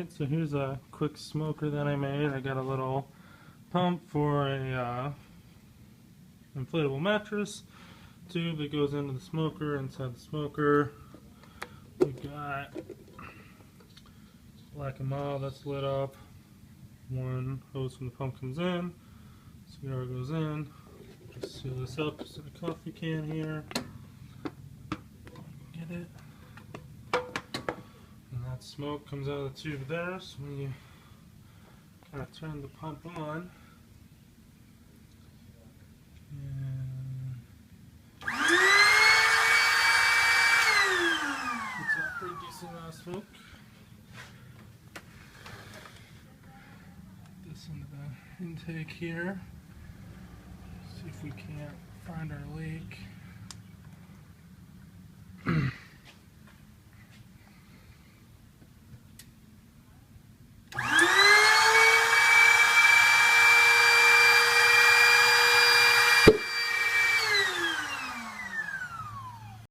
Alright, so here's a quick smoker that I made. I got a little pump for a inflatable mattress tube that goes into the smoker. Inside the smoker we got black and mild that's lit up. One hose from the pump comes in, cigar goes in. Just seal this up just in a coffee can here. Get it. And that smoke comes out of the tube there, so when you kind of turn the pump on, it's a pretty decent amount of smoke. Put this into the intake here. See if we can't find our leak.